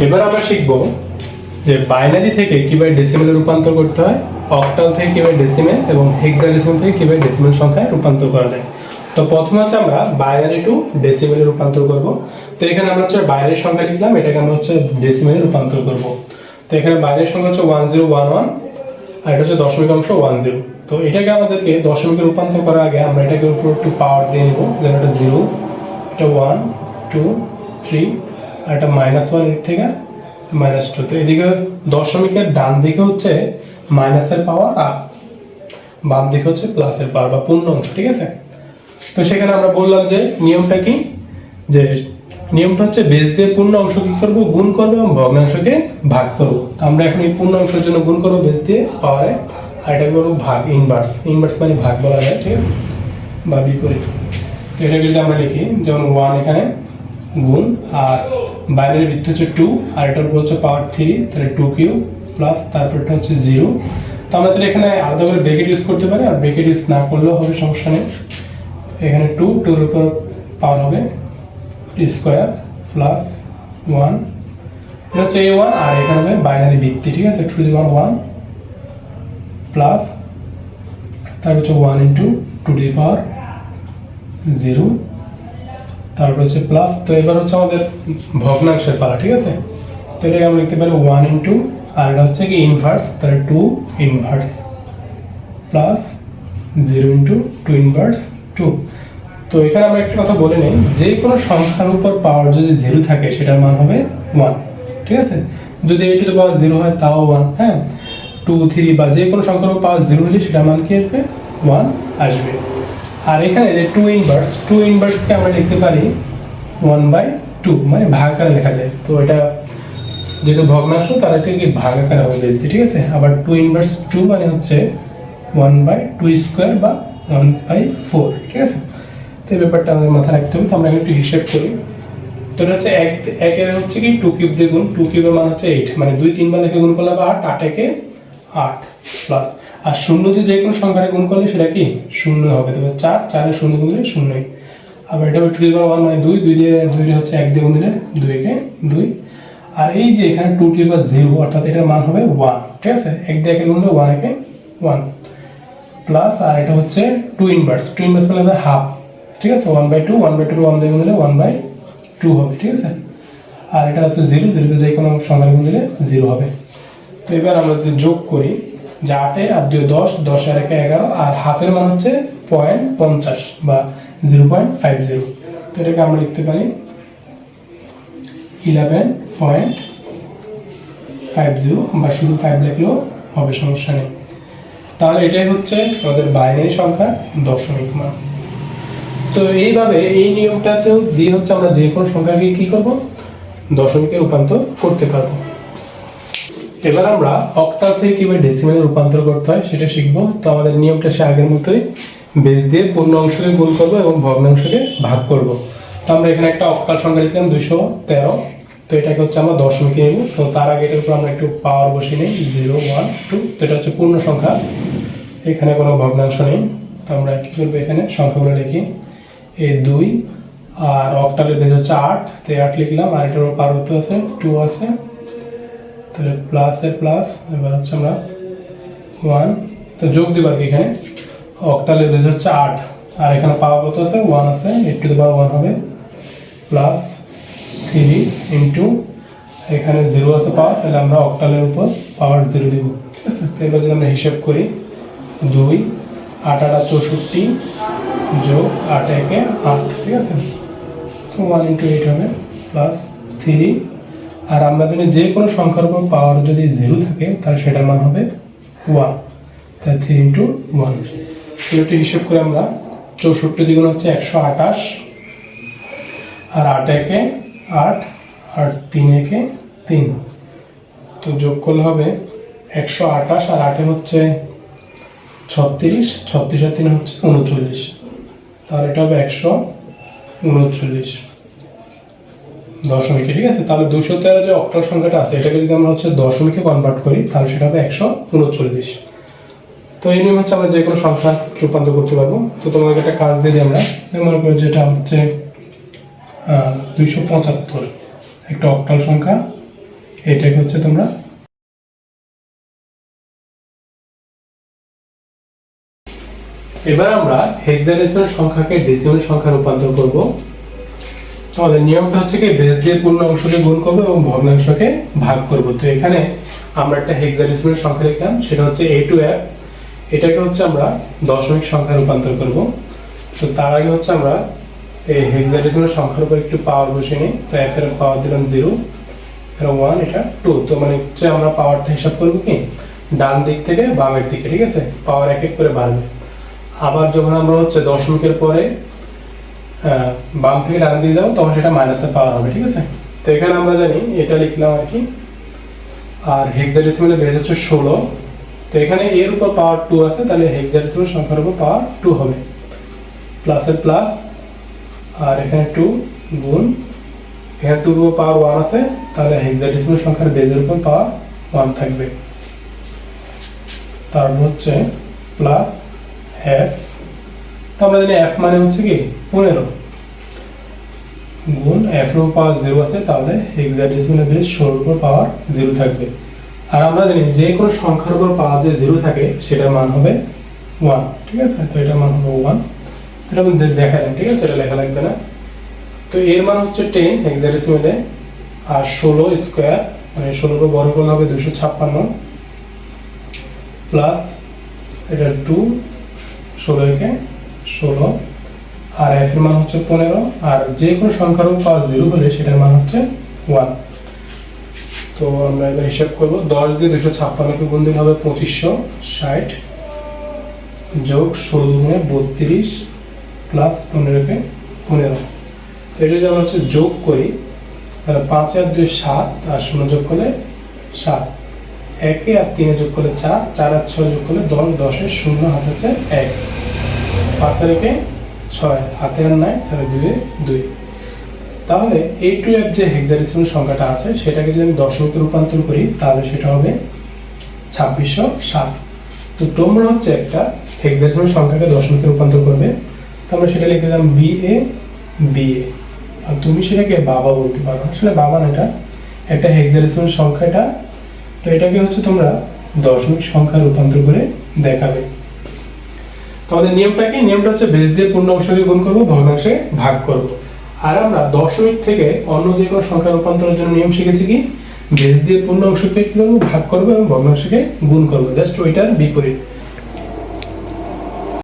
এবার আমরা শিখব যে বাইনারি থেকে কিভাবে ডেসিমেলে রূপান্তর করতে হয়, অক্টাল থেকে কিভাবে ডেসিমেল এবং হেক্সাডেসিমেল থেকে কিভাবে ডেসিমেল সংখ্যায় রূপান্তর করা যায়। তো প্রথমে হচ্ছে আমরা বাইনারি টু ডেসিমেলে রূপান্তর করব। তো এখানে আমরা হচ্ছে বাইনারি সংখ্যা লিখলাম, এটাকে আমরা হচ্ছে ডেসিমেলে রূপান্তর করব। তো এখানে বাইনারি সংখ্যা হচ্ছে 1011 আর এটা হচ্ছে দশমিক অংশ 10। তো এটাকে আমাদেরকে দশমিকে রূপান্তর করার আগে আমরা এটাকে উপর একটু পাওয়ার দিয়ে নিব, যেন এটা 0, এটা 1 2 3 আর এটা -1 এর থেকে -2। তো এদিকে দশমিকের ডান দিকে হচ্ছে মাইনাসের পাওয়ার আর বাম দিকে হচ্ছে প্লাসের পাওয়ার বা পূর্ণ অংশ, ঠিক আছে। তো সেখানে আমরা বললাম যে নিয়মটা কি, যে নিয়মটা হচ্ছে বেস দিয়ে পূর্ণ অংশ কি করব, গুণ করব এবং ভগ্নাংশকে ভাগ করব। তো আমরা এখন এই পূর্ণ অংশের জন্য গুণ করব বেস দিয়ে পাওয়ারে, আর এটা করব ভাগ, ইনভার্স। ইনভার্স মানে ভাগ বলা যায়, ঠিক আছে, বা বিপরীত। তো এটা যদি আমরা লিখি যেমন 1 এখানে গুণ, আর বাইনারি ভিত্তি হচ্ছে 2 আর এটার উপর হচ্ছে পাওয়ার 3, তাহলে 2 কিউব প্লাস তারপরটা হচ্ছে 0। তো আমরা যদি এখানে আলাদা করে ব্র্যাকেট ইউজ করতে পারি, আর ব্র্যাকেট ইউজ না করলেও হবে, সমস্যা নেই। এখানে 2 এর উপর পাওয়ার হবে স্কয়ার প্লাস 1, এটা হচ্ছে a1, আর এখানে হবে বাইনারি ভিত্তি, ঠিক আছে, 2 to the power 1 প্লাস তারপর হচ্ছে 1 into 2 to the power 0, তারপর হচ্ছে প্লাস। তো এবার হচ্ছে আমাদের ভগ্নাংশের পালা, ঠিক আছে। তো এটাকে আমরা লিখতে পারি 1 into, আর এটা হচ্ছে কি ইনভার্স, তাহলে 2 ইনভার্স প্লাস 0 into 2 ইনভার্স 2। তো এখানে আমরা একটা কথা বলে নেই, যে কোনো সংখ্যার উপর পাওয়ার যদি 0 থাকে সেটার মান হবে 1, ঠিক আছে। যদি a to the power 0 হয় তাও 1, হ্যাঁ, 2 3 বা যে কোনো সংখ্যার উপর পাওয়ার 0 হলে সেটার মান কি আসবে, 1 আসবে। আর এখানে যে 2 ইনভার্সকে আমরা লিখতে পারি 1/2, মানে ভাগ আকারে লেখা যায়। তো এটা যেহেতু ভগ্নাংশ তার এটা কি ভাগ আকারে হবে বেশি, ঠিক আছে। আবার 2 ইনভার্স 2 মানে হচ্ছে 1/2 স্কয়ার বা 1/4, ঠিক আছে। তো এই ব্যাপারটা আমাদের মাথায় রাখতে হবে। তো আমরা একটু হিসাব করি। তো এটা হচ্ছে 1 এর হচ্ছে কি 2 কিউব দিয়ে গুণ, 2 কিউবের মান হচ্ছে 8, মানে 2 3 বার লিখে গুণ করলে 8, 8 একে 8 প্লাস, আর 0 দিয়ে যে কোনো সংখ্যারে গুণ করলে সেটা কি 0 হবে। তবে 4 এর 0 গুণ দিলে 0। আবার এটা হবে 2 to the power 1 মানে 2 দিয়ে 2 এর হচ্ছে 1 দিয়ে গুণ দিলে 2 একে 2। আর এই যে এখানে 2 to the power 0 অর্থাৎ এটার মান হবে 1, ঠিক আছে। 1 দিয়ে 1 এর গুণ দিলে 1 একে 1 প্লাস, আর এটা হচ্ছে 2 ইনভার্স মানে হবে হাফ, ঠিক আছে। 1/2 1 দিয়ে গুণ দিলে 1/2 হবে, ঠিক আছে। আর এটা হচ্ছে 0 দিয়ে যে কোনো সংখ্যার গুণ দিলে 0 হবে। তো এবার আমরা যদি যোগ করি, যে 8 আর 2 10, 10 আর 1 11, আর হাফের মান হচ্ছে 0.50 বা 0.50। তো এটাকে আমরা লিখতে পারি 11.50 বা শুধু 5 লিখলেও হবে, সমস্যা নেই। তাহলে এটাই হচ্ছে আমাদের বাইনারি সংখ্যা দশমিক মান। তো এইভাবে এই নিয়মটাতেও দিয়ে হচ্ছে আমরা যে কোনো সংখ্যাকে কি করব, দশমিকে রূপান্তর করতে পারবো। এবার আমরা অক্টাল থেকে কিভাবে ডেসিমেলে রূপান্তর করতে হয় সেটা শিখবো। তো আমাদের নিয়মটা সে আগের মতোই, বেস দিয়ে পূর্ণ অংশকে গুণ করবো এবং ভগ্নাংশকে ভাগ করব। তো আমরা এখানে একটা অক্টাল সংখ্যা লিখলাম 213। তো এটাকে হচ্ছে আমরা দশমিকে নেব। তো তার আগে এটার উপর আমরা একটু পাওয়ার বসিয়ে নিই, 0 1 2। তো এটা হচ্ছে পূর্ণ সংখ্যা, এখানে কোনো ভগ্নাংশ নেই। তো আমরা কি করবো, এখানে সংখ্যাগুলো লিখি, এই 2 আর অক্টালের বেস হচ্ছে 8, তো 8 লিখলাম, আর এটার উপর পার্বত্য আছে 2 আছে, তাহলে প্লাসের প্লাস। এবার হচ্ছে আমরা 1, তো যোগ দিবার কি, এখানে অক্টালের বেস হচ্ছে 8 আর এখানে পাওয়ার কত আছে 1 আছে, 8 to the power 1 হবে প্লাস 3 ইন্টু এখানে 0 আছে পাওয়ার, তাহলে আমরা অক্টালের উপর পাওয়ার 0 দিব, ঠিক আছে। তো এবার যদি আমরা হিসাব করি, 2 8 8 64 যোগ 8 একে 8, ঠিক আছে। তো 1 into 8 হবে প্লাস 3, আর আমরা যদি যে কোনো সংখ্যার উপর পাওয়ার যদি 0 থাকে তাহলে সেটার মান হবে 1, তাই 3 into 1। একটু হিসাব করে আমরা 64 দ্বিগুণ হচ্ছে 128, আর 8 একে 8 আর 3 একে 3, তো যোগ করলে হবে 128, আর 8 হচ্ছে 36, 36 আর 3 হচ্ছে 39, তাহলে এটা হবে 139 দশমিকে, ঠিক আছে। তাহলে 213 যে অক্টাল সংখ্যাটা আছে এটাকে যদি আমরা হচ্ছে দশমিকে কনভার্ট করি তাহলে সেটা হবে 139। তো এই নিয়ম হচ্ছে আমরা যে কোনো সংখ্যা রূপান্তর করতে পারবো। তো তোমাকে একটা কাজ দিয়ে দিই আমরা, মনে করি যেটা হচ্ছে 275 একটা অক্টাল সংখ্যা, এটাকে হচ্ছে তোমরা এবার আমরা হেক্সাডেসিমাল সংখ্যাকে ডেসিমাল সংখ্যায় রূপান্তর করব। আমাদের নিয়মটা হচ্ছে কি বেস দিয়ে পূর্ণ অংশকে গুণ করব এবং ভগ্নাংশকে ভাগ করব। তো এখানে আমরা একটা হেক্সাডেসিমাল সংখ্যা লিখলাম, সেটা হচ্ছে A2F। এটাকে হচ্ছে আমরা দশমিক সংখ্যায় রূপান্তর করব। তো তার আগে হচ্ছে আমরা এই হেক্সাডেসিমাল সংখ্যার উপর একটু পাওয়ার বসিয়ে নিই। তো F এর পাওয়ার দিলাম 0, এটা 1, এটা 2। তো মানে হচ্ছে আমরা পাওয়ারটা হিসাব করব কি ডান দিক থেকে বামের দিকে, ঠিক আছে? পাওয়ার এক এক করে বাড়বে। আবার যখন আমরা হচ্ছে দশমিকের পরে বাম থেকে ডান দিয়ে যাবো তখন সেটা মাইনাসের পাওয়ার হবে, ঠিক আছে? তো এখানে আমরা জানি এটা লিখলাম আর কি। আর হেক্সাডেসিমালের বেস হচ্ছে 16। তো এখানে এর উপর পাওয়ার 2 আছে, তাহলে হেক্সাডেসিমাল সংখ্যার উপর পাওয়ার 2 হবে। প্লাসের প্লাস, আর এখানে 2 গুণ, এখানে 2 এর উপর পাওয়ার 1 আছে, তাহলে হেক্সাডেসিমাল সংখ্যার বেজের উপর পাওয়ার 1 থাকবে। তারপর হচ্ছে প্লাস F। তো আমরা জানি F মানে হচ্ছে কি 15 গুণ F এর উপর পাওয়ার 0 আছে, তাহলে হেক্সাডেসিমালের বেস 16 এর উপর পাওয়ার 0 থাকবে। আর আমরা জানি যে কোনো সংখ্যার উপর পাওয়ার যে 0 থাকে সেটার মান হবে 1, ঠিক আছে? তো এটার মান হবে 1। এটা আমি দেখালাম, ঠিক আছে? এটা লেখা লাগবে না। তো এর মান হচ্ছে 10 হেক্সাডেসিমালে, আর 16 স্কয়ার মানে 16 এর বর্গ করলে হবে 256 প্লাস এটা 2, 16 একে 16, আর F এর মান হচ্ছে 15। আর যে কোনো সংখ্যার উপর পাওয়ার 0 হলে সেটার মান হচ্ছে 1। তো আমরা এবার হিসাব করব। 10 দিয়ে 256 কে গুণ দিলে হবে 2560 যোগ 16 গুণে 32 প্লাস 15 কে 15। তো এটা যদি আমরা হচ্ছে যোগ করি তাহলে 5 আর 2 7, আর 0 যোগ করলে 7, 1 আর 3 যোগ করলে 4, 4 আর 6 যোগ করলে 10, 10 এর 0 হাতে আছে 1, 5 আর 1 6, হাতে আর নাই, তাহলে 2 এ 2। তাহলে A2F যে হেক্সাডেসিমাল সংখ্যাটা আছে সেটাকে যদি আমি দশমিকে রূপান্তর করি তাহলে সেটা হবে 2607। তো তোমরা হচ্ছে একটা হেক্সাডেসিমাল সংখ্যাকে দশমিকে রূপান্তর করবে, তো আমরা সেটা লিখে দিলাম BA, আর তুমি সেটাকে বাবা বলতে পারো। আসলে বাবা না, এটা একটা হেক্সাডেসিমাল সংখ্যাটা। তো এটাকে হচ্ছে তোমরা দশমিক সংখ্যায় রূপান্তর করে দেখাবে। তোমাদের নিয়মটা কি? নিয়মটা হচ্ছে বেস দিয়ে পূর্ণ অংশকে গুণ করব, ভগ্নাংশে ভাগ করব। আর আমরা দশমিক থেকে অন্য যে কোনো সংখ্যা রূপান্তরের জন্য নিয়ম শিখেছি কি বেস দিয়ে পূর্ণ অংশকে কি করব, ভাগ করব এবং ভগ্নাংশকে গুণ করব, জাস্ট ওইটার বিপরীত।